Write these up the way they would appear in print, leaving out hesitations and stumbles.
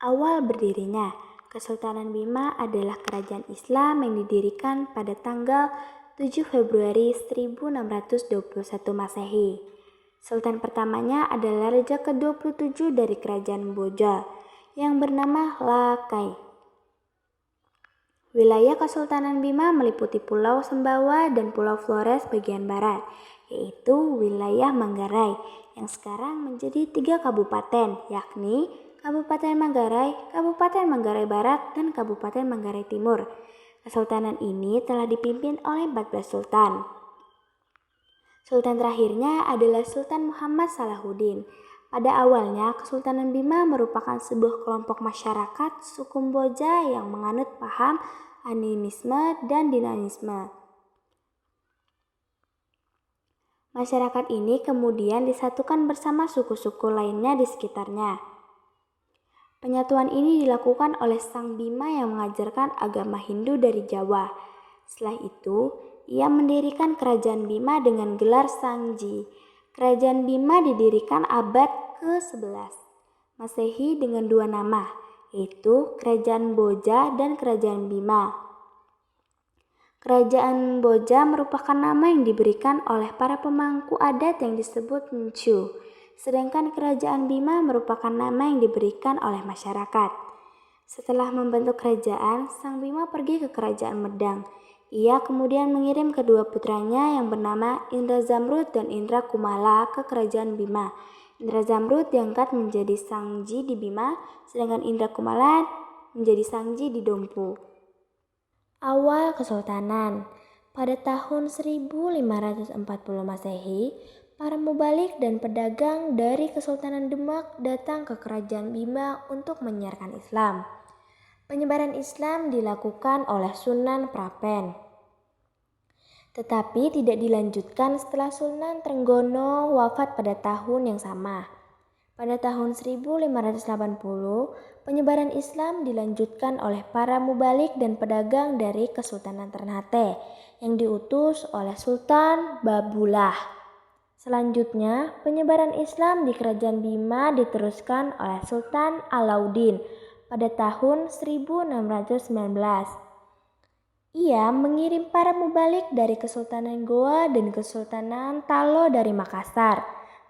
Awal berdirinya, Kesultanan Bima adalah kerajaan Islam yang didirikan pada tanggal 7 Februari 1621 Masehi. Sultan pertamanya adalah Raja ke-27 dari Kerajaan Boja yang bernama Lakai. Wilayah Kesultanan Bima meliputi Pulau Sumbawa dan Pulau Flores bagian barat, yaitu wilayah Manggarai yang sekarang menjadi 3 kabupaten, yakni Kabupaten Manggarai, Kabupaten Manggarai Barat, dan Kabupaten Manggarai Timur. Kesultanan ini telah dipimpin oleh 14 sultan. Sultan terakhirnya adalah Sultan Muhammad Salahuddin. Pada awalnya, Kesultanan Bima merupakan sebuah kelompok masyarakat suku Boja yang menganut paham animisme dan dinamisme. Masyarakat ini kemudian disatukan bersama suku-suku lainnya di sekitarnya. Penyatuan ini dilakukan oleh Sang Bima yang mengajarkan agama Hindu dari Jawa. Setelah itu, ia mendirikan Kerajaan Bima dengan gelar Sangji. Kerajaan Bima didirikan abad ke-11 Masehi dengan 2 nama, yaitu Kerajaan Boja dan Kerajaan Bima. Kerajaan Boja merupakan nama yang diberikan oleh para pemangku adat yang disebut Ncu. Sedangkan Kerajaan Bima merupakan nama yang diberikan oleh masyarakat. Setelah membentuk kerajaan, Sang Bima pergi ke Kerajaan Medang. Ia kemudian mengirim kedua putranya yang bernama Indra Zamrud dan Indra Kumala ke Kerajaan Bima. Indra Zamrud diangkat menjadi Sangji di Bima, sedangkan Indra Kumala menjadi Sangji di Dompu. Awal Kesultanan. Pada tahun 1540 Masehi, para mubalik dan pedagang dari Kesultanan Demak datang ke Kerajaan Bima untuk menyiarkan Islam. Penyebaran Islam dilakukan oleh Sunan Prapen, tetapi tidak dilanjutkan setelah Sunan Trenggono wafat pada tahun yang sama. Pada tahun 1580, penyebaran Islam dilanjutkan oleh para mubalik dan pedagang dari Kesultanan Ternate yang diutus oleh Sultan Babullah. Selanjutnya, penyebaran Islam di Kerajaan Bima diteruskan oleh Sultan Alauddin pada tahun 1619. Ia mengirim para mubalik dari Kesultanan Goa dan Kesultanan Talo dari Makassar.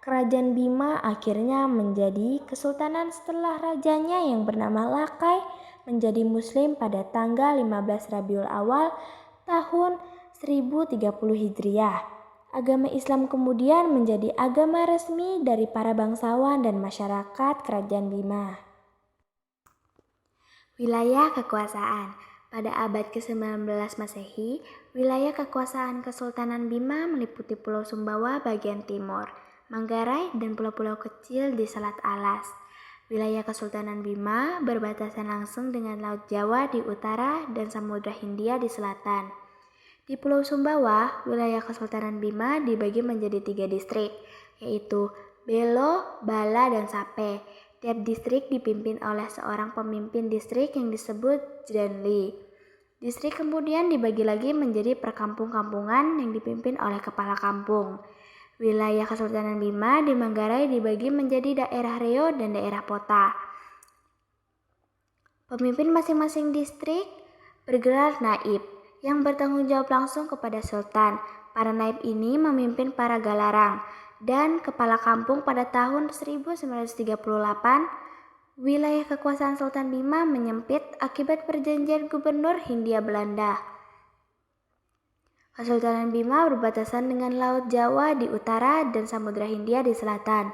Kerajaan Bima akhirnya menjadi kesultanan setelah rajanya yang bernama Lakai menjadi muslim pada tanggal 15 Rabiul Awal tahun 1030 Hijriah. Agama Islam kemudian menjadi agama resmi dari para bangsawan dan masyarakat Kerajaan Bima. Wilayah kekuasaan. Pada abad ke-19 Masehi, wilayah kekuasaan Kesultanan Bima meliputi Pulau Sumbawa bagian timur, Manggarai, dan pulau-pulau kecil di Selat Alas. Wilayah Kesultanan Bima berbatasan langsung dengan Laut Jawa di utara dan Samudra Hindia di selatan. Di Pulau Sumbawa, wilayah Kesultanan Bima dibagi menjadi 3 distrik, yaitu Belo, Bala, dan Sape. Tiap distrik dipimpin oleh seorang pemimpin distrik yang disebut Jdenli. Distrik kemudian dibagi lagi menjadi perkampung-kampungan yang dipimpin oleh kepala kampung. Wilayah Kesultanan Bima di Manggarai dibagi menjadi daerah Reo dan daerah Pota. Pemimpin masing-masing distrik bergelar naib yang bertanggung jawab langsung kepada Sultan. Para naib ini memimpin para galarang dan kepala kampung. Pada tahun 1938, wilayah kekuasaan Sultan Bima menyempit akibat perjanjian gubernur Hindia Belanda. Kesultanan Bima berbatasan dengan Laut Jawa di utara dan Samudra Hindia di selatan.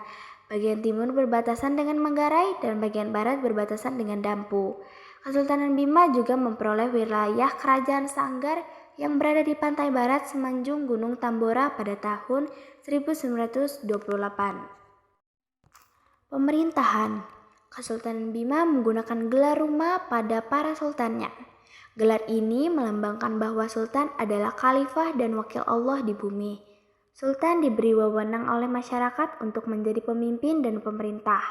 Bagian timur berbatasan dengan Manggarai dan bagian barat berbatasan dengan Dampu. Kesultanan Bima juga memperoleh wilayah Kerajaan Sanggar yang berada di pantai barat semenanjung Gunung Tambora pada tahun 1928. Pemerintahan. Kesultanan Bima menggunakan gelar rumah pada para sultannya. Gelar ini melambangkan bahwa sultan adalah khalifah dan wakil Allah di bumi. Sultan diberi wewenang oleh masyarakat untuk menjadi pemimpin dan pemerintah.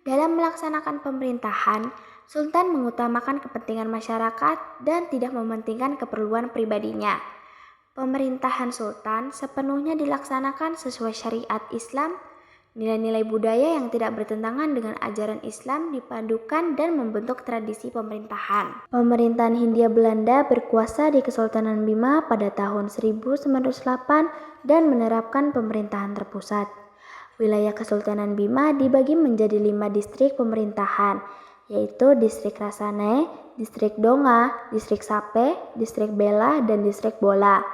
Dalam melaksanakan pemerintahan, Sultan mengutamakan kepentingan masyarakat dan tidak mementingkan keperluan pribadinya. Pemerintahan Sultan sepenuhnya dilaksanakan sesuai syariat Islam Nilai-nilai budaya yang tidak bertentangan dengan ajaran Islam dipadukan dan membentuk tradisi pemerintahan. Pemerintahan Hindia Belanda berkuasa di Kesultanan Bima pada tahun 1908 dan menerapkan pemerintahan terpusat. Wilayah Kesultanan Bima dibagi menjadi 5 distrik pemerintahan, yaitu Distrik Rasane, Distrik Donga, Distrik Sape, Distrik Bela, dan Distrik Bola.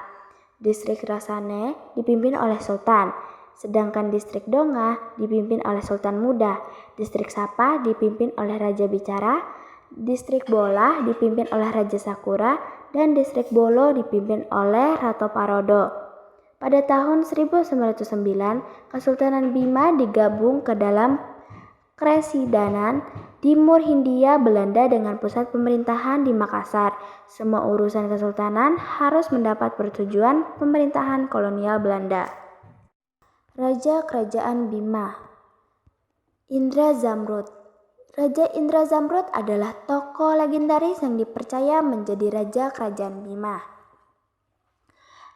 Distrik Rasane dipimpin oleh Sultan, sedangkan Distrik Donga dipimpin oleh Sultan Muda, Distrik Sapa dipimpin oleh Raja Bicara, Distrik Bola dipimpin oleh Raja Sakura, dan Distrik Bolo dipimpin oleh Ratu Parodo. Pada tahun 1909, Kesultanan Bima digabung ke dalam Kresidanan Timur Hindia Belanda dengan pusat pemerintahan di Makassar. Semua urusan kesultanan harus mendapat persetujuan pemerintahan kolonial Belanda. Raja Kerajaan Bima, Indra Zamrud. Raja Indra Zamrud adalah tokoh legendaris yang dipercaya menjadi raja kerajaan Bima.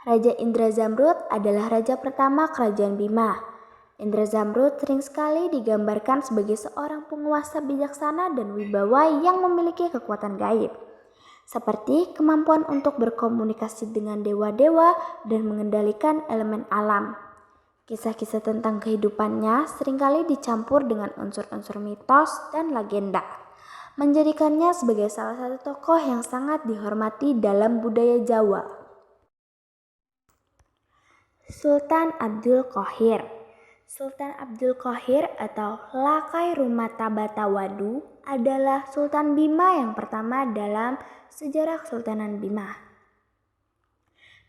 Raja Indra Zamrud adalah raja pertama kerajaan Bima. Indra Zamrud sering sekali digambarkan sebagai seorang penguasa bijaksana dan wibawa yang memiliki kekuatan gaib, seperti kemampuan untuk berkomunikasi dengan dewa-dewa dan mengendalikan elemen alam. Kisah-kisah tentang kehidupannya seringkali dicampur dengan unsur-unsur mitos dan legenda, menjadikannya sebagai salah satu tokoh yang sangat dihormati dalam budaya Jawa. Sultan Abdul Qahir. Sultan Abdul Qahir atau Lakai Rumata Batawadu adalah Sultan Bima yang pertama dalam sejarah Kesultanan Bima.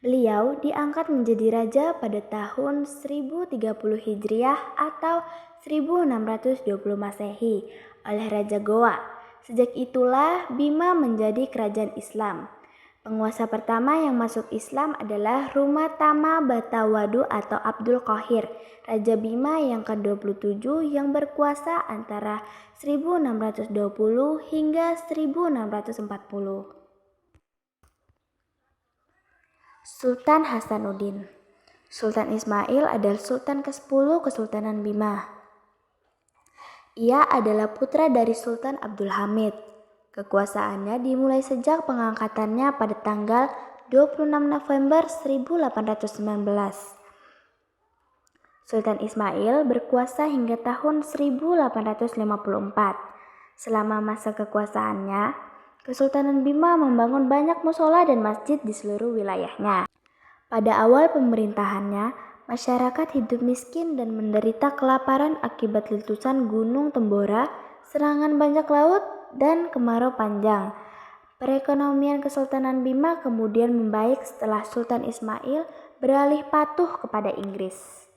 Beliau diangkat menjadi raja pada tahun 1030 Hijriah atau 1620 Masehi oleh Raja Goa. Sejak itulah Bima menjadi kerajaan Islam. Penguasa pertama yang masuk Islam adalah Rumatama Batawadu atau Abdul Qahir, Raja Bima yang ke-27 yang berkuasa antara 1620 hingga 1640. Sultan Hasanuddin. Sultan Ismail adalah Sultan ke-10 Kesultanan Bima. Ia adalah putra dari Sultan Abdul Hamid. Kekuasaannya dimulai sejak pengangkatannya pada tanggal 26 November 1819. Sultan Ismail berkuasa hingga tahun 1854. Selama masa kekuasaannya, Kesultanan Bima membangun banyak musola dan masjid di seluruh wilayahnya. Pada awal pemerintahannya, masyarakat hidup miskin dan menderita kelaparan akibat letusan Gunung Tembora, serangan bajak laut, dan kemarau panjang. Perekonomian Kesultanan Bima kemudian membaik setelah Sultan Ismail beralih patuh kepada Inggris.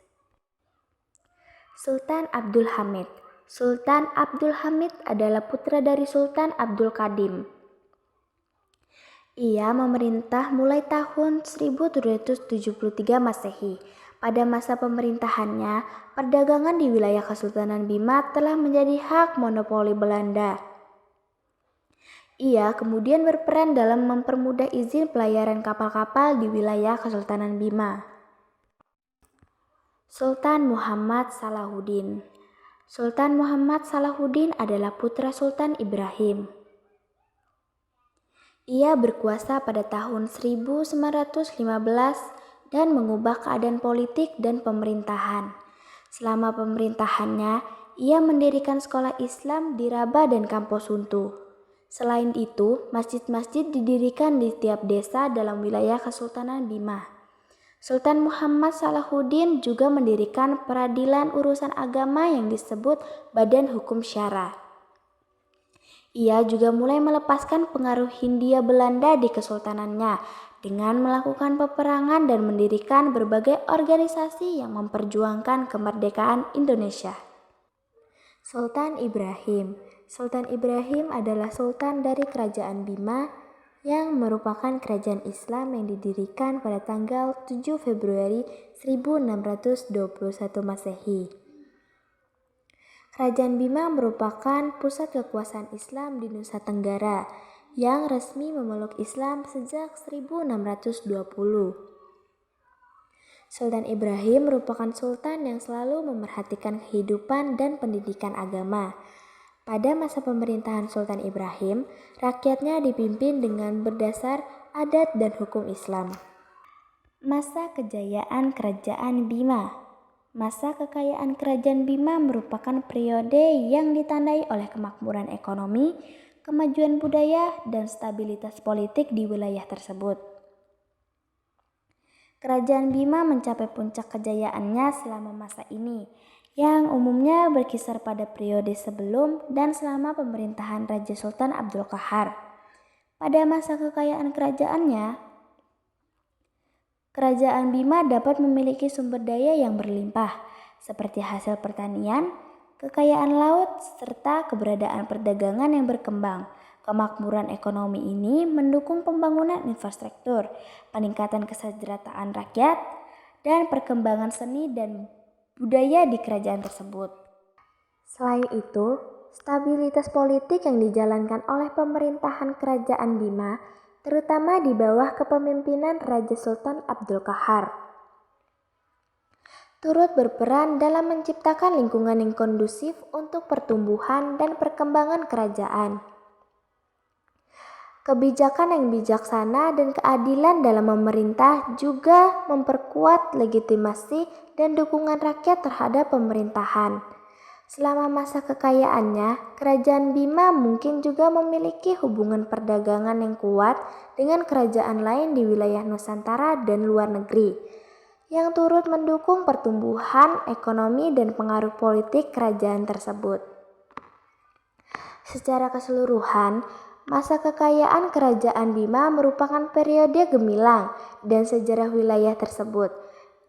Sultan Abdul Hamid. Sultan Abdul Hamid adalah putra dari Sultan Abdul Qadim. Ia memerintah mulai tahun 1773 Masehi. Pada masa pemerintahannya, perdagangan di wilayah Kesultanan Bima telah menjadi hak monopoli Belanda. Ia kemudian berperan dalam mempermudah izin pelayaran kapal-kapal di wilayah Kesultanan Bima. Sultan Muhammad Salahuddin. Sultan Muhammad Salahuddin adalah putra Sultan Ibrahim. Ia berkuasa pada tahun 1915 dan mengubah keadaan politik dan pemerintahan. Selama pemerintahannya, ia mendirikan sekolah Islam di Rabah dan Kamposuntu. Selain itu, masjid-masjid didirikan di tiap desa dalam wilayah Kesultanan Bima. Sultan Muhammad Salahuddin juga mendirikan peradilan urusan agama yang disebut Badan Hukum Syara. Ia juga mulai melepaskan pengaruh Hindia Belanda di kesultanannya dengan melakukan peperangan dan mendirikan berbagai organisasi yang memperjuangkan kemerdekaan Indonesia. Sultan Ibrahim. Sultan Ibrahim adalah sultan dari Kerajaan Bima yang merupakan kerajaan Islam yang didirikan pada tanggal 7 Februari 1621 Masehi. Kerajaan Bima merupakan pusat kekuasaan Islam di Nusa Tenggara yang resmi memeluk Islam sejak 1620. Sultan Ibrahim merupakan sultan yang selalu memerhatikan kehidupan dan pendidikan agama. Pada masa pemerintahan Sultan Ibrahim, rakyatnya dipimpin dengan berdasar adat dan hukum Islam. Masa kejayaan Kerajaan Bima. Masa kekayaan Kerajaan Bima merupakan periode yang ditandai oleh kemakmuran ekonomi, kemajuan budaya, dan stabilitas politik di wilayah tersebut. Kerajaan Bima mencapai puncak kejayaannya selama masa ini, yang umumnya berkisar pada periode sebelum dan selama pemerintahan Raja Sultan Abdul Qahar. Pada masa kekayaan kerajaannya, Kerajaan Bima dapat memiliki sumber daya yang berlimpah, seperti hasil pertanian, kekayaan laut, serta keberadaan perdagangan yang berkembang. Kemakmuran ekonomi ini mendukung pembangunan infrastruktur, peningkatan kesejahteraan rakyat, dan perkembangan seni dan budaya di kerajaan tersebut. Selain itu, stabilitas politik yang dijalankan oleh pemerintahan Kerajaan Bima, terutama di bawah kepemimpinan Raja Sultan Abdul Qahar, turut berperan dalam menciptakan lingkungan yang kondusif untuk pertumbuhan dan perkembangan kerajaan. Kebijakan yang bijaksana dan keadilan dalam memerintah juga memperkuat legitimasi dan dukungan rakyat terhadap pemerintahan. Selama masa kekayaannya, Kerajaan Bima mungkin juga memiliki hubungan perdagangan yang kuat dengan kerajaan lain di wilayah Nusantara dan luar negeri, yang turut mendukung pertumbuhan ekonomi dan pengaruh politik kerajaan tersebut. Secara keseluruhan, masa kekayaan Kerajaan Bima merupakan periode gemilang dan sejarah wilayah tersebut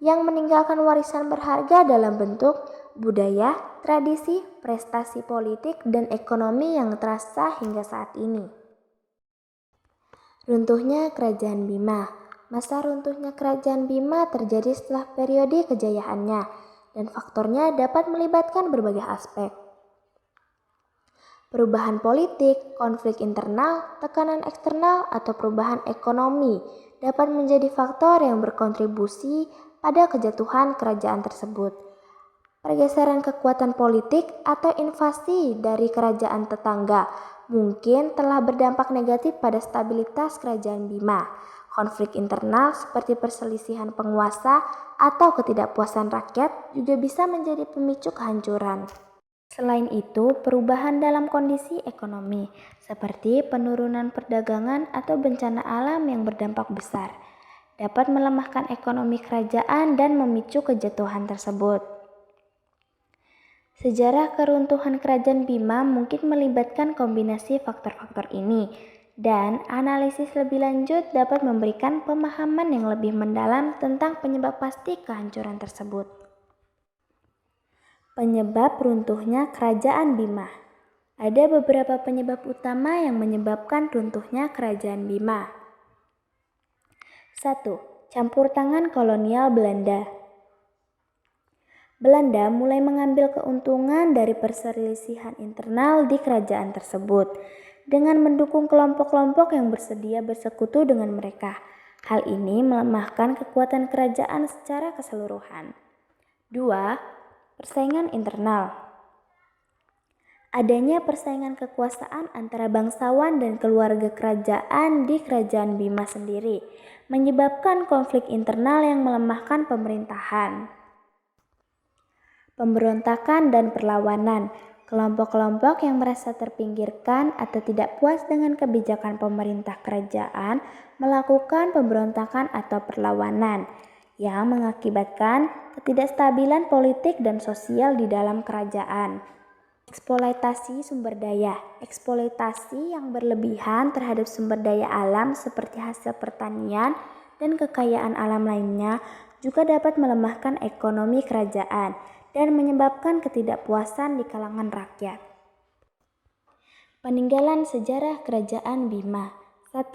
yang meninggalkan warisan berharga dalam bentuk budaya, tradisi, prestasi politik, dan ekonomi yang terasa hingga saat ini. Runtuhnya Kerajaan Bima. Masa runtuhnya Kerajaan Bima terjadi setelah periode kejayaannya, dan faktornya dapat melibatkan berbagai aspek. Perubahan politik, konflik internal, tekanan eksternal, atau perubahan ekonomi dapat menjadi faktor yang berkontribusi pada kejatuhan kerajaan tersebut. Pergeseran kekuatan politik atau invasi dari kerajaan tetangga mungkin telah berdampak negatif pada stabilitas Kerajaan Bima. Konflik internal seperti perselisihan penguasa atau ketidakpuasan rakyat juga bisa menjadi pemicu kehancuran. Selain itu, perubahan dalam kondisi ekonomi, seperti penurunan perdagangan atau bencana alam yang berdampak besar, dapat melemahkan ekonomi kerajaan dan memicu kejatuhan tersebut. Sejarah keruntuhan Kerajaan Bima mungkin melibatkan kombinasi faktor-faktor ini, dan analisis lebih lanjut dapat memberikan pemahaman yang lebih mendalam tentang penyebab pasti kehancuran tersebut. Penyebab runtuhnya Kerajaan Bima. Ada beberapa penyebab utama yang menyebabkan runtuhnya Kerajaan Bima. 1. Campur tangan kolonial Belanda. Belanda mulai mengambil keuntungan dari perselisihan internal di kerajaan tersebut dengan mendukung kelompok-kelompok yang bersedia bersekutu dengan mereka. Hal ini melemahkan kekuatan kerajaan secara keseluruhan. 2. Persaingan internal. Adanya persaingan kekuasaan antara bangsawan dan keluarga kerajaan di Kerajaan Bima sendiri menyebabkan konflik internal yang melemahkan pemerintahan. Pemberontakan dan perlawanan. Kelompok-kelompok yang merasa terpinggirkan atau tidak puas dengan kebijakan pemerintah kerajaan melakukan pemberontakan atau perlawanan yang mengakibatkan ketidakstabilan politik dan sosial di dalam kerajaan. Eksploitasi sumber daya. Eksploitasi yang berlebihan terhadap sumber daya alam seperti hasil pertanian dan kekayaan alam lainnya juga dapat melemahkan ekonomi kerajaan dan menyebabkan ketidakpuasan di kalangan rakyat. Peninggalan sejarah Kerajaan Bima. 1.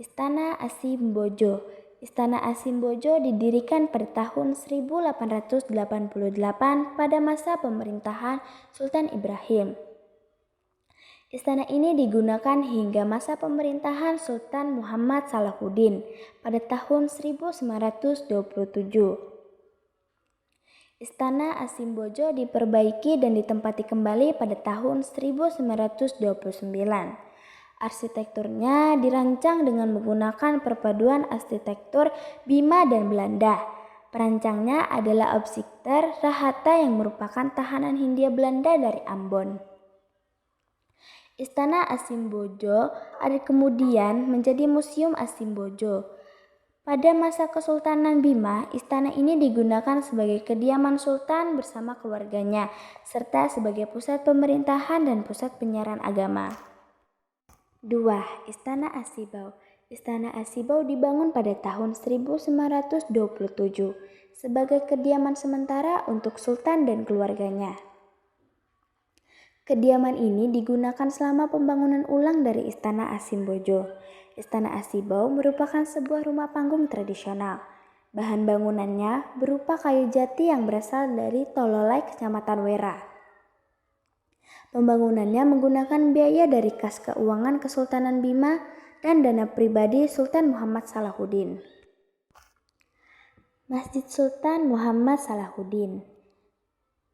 Istana Asimbojo. Istana Asimbojo didirikan pada tahun 1888 pada masa pemerintahan Sultan Ibrahim. Istana ini digunakan hingga masa pemerintahan Sultan Muhammad Salahuddin pada tahun 1927. Istana Asimbojo diperbaiki dan ditempati kembali pada tahun 1929. Arsitekturnya dirancang dengan menggunakan perpaduan arsitektur Bima dan Belanda. Perancangnya adalah Opsichter Rahata yang merupakan tahanan Hindia Belanda dari Ambon. Istana Asimbojo ada kemudian menjadi Museum Asimbojo. Pada masa Kesultanan Bima, istana ini digunakan sebagai kediaman sultan bersama keluarganya, serta sebagai pusat pemerintahan dan pusat penyiaran agama. 2. Istana Asibau. Istana Asibau dibangun pada tahun 1927 sebagai kediaman sementara untuk sultan dan keluarganya. Kediaman ini digunakan selama pembangunan ulang dari Istana Asimbojo. Istana Asibau merupakan sebuah rumah panggung tradisional. Bahan bangunannya berupa kayu jati yang berasal dari Tololai, Kecamatan Wera. Pembangunannya menggunakan biaya dari kas keuangan Kesultanan Bima dan dana pribadi Sultan Muhammad Salahuddin. Masjid Sultan Muhammad Salahuddin.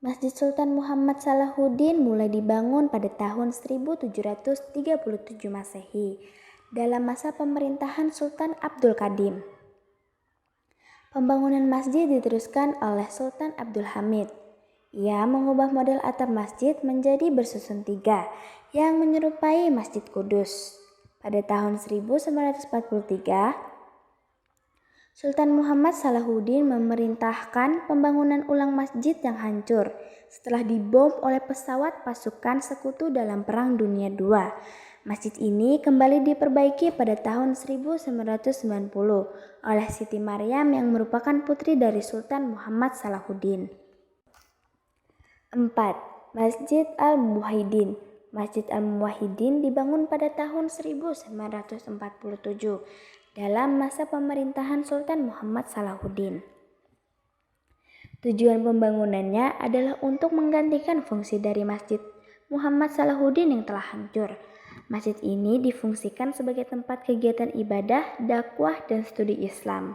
Masjid Sultan Muhammad Salahuddin mulai dibangun pada tahun 1737 Masehi dalam masa pemerintahan Sultan Abdul Qadim. Pembangunan masjid diteruskan oleh Sultan Abdul Hamid. Ia mengubah model atap masjid menjadi bersusun tiga yang menyerupai Masjid Kudus. Pada tahun 1943, Sultan Muhammad Salahuddin memerintahkan pembangunan ulang masjid yang hancur setelah dibom oleh pesawat pasukan sekutu dalam Perang Dunia II. Masjid ini kembali diperbaiki pada tahun 1990 oleh Siti Maryam yang merupakan putri dari Sultan Muhammad Salahuddin. 4. Masjid Al-Muwahhidin. Masjid Al-Muwahhidin dibangun pada tahun 1947 dalam masa pemerintahan Sultan Muhammad Salahuddin. Tujuan pembangunannya adalah untuk menggantikan fungsi dari Masjid Muhammad Salahuddin yang telah hancur. Masjid ini difungsikan sebagai tempat kegiatan ibadah, dakwah, dan studi Islam.